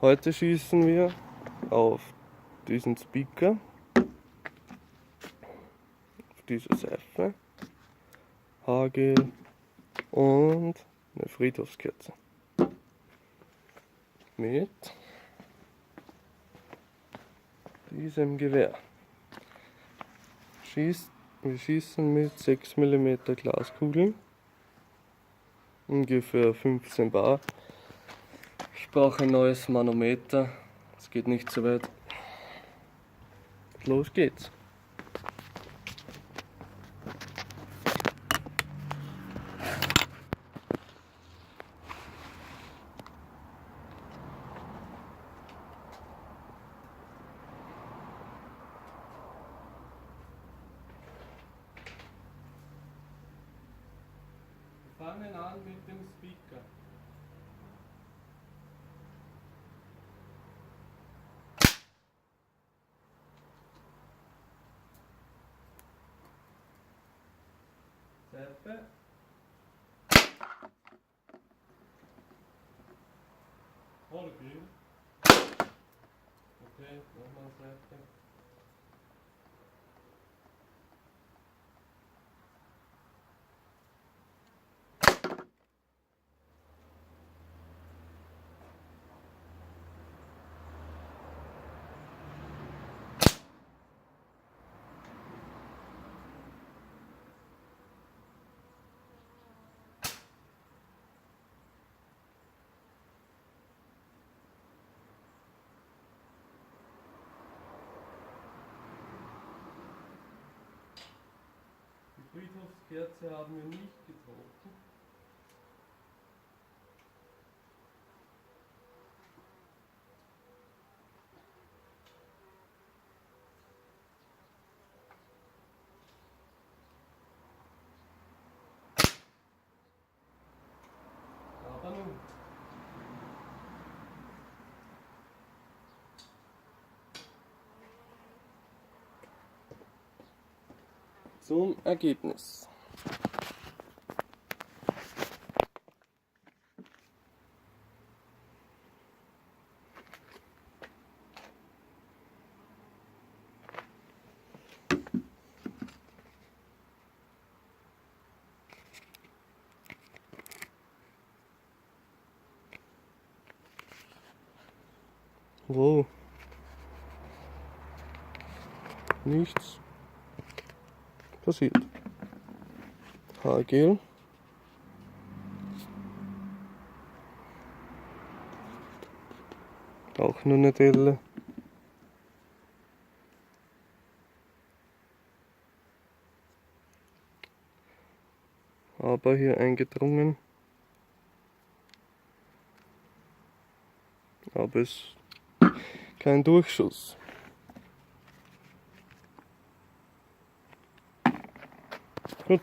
Heute schießen wir auf diesen Speaker, auf diese Seife, Hagel und eine Friedhofskerze. Mit diesem Gewehr. Wir schießen mit 6 mm Glaskugeln, ungefähr 15 Bar. Ich brauche ein neues Manometer, es geht nicht so weit. Los geht's! Wir fangen an mit dem Speaker. Seife. Hagel. Okay, nochmal Seife. Die Friedhofskerze haben wir nicht getroffen. Aber nun. Zum Ergebnis. Wow. Nichts passiert. Hagel. Auch nur eine Delle. Aber hier eingedrungen. Aber es ist kein Durchschuss. Gut.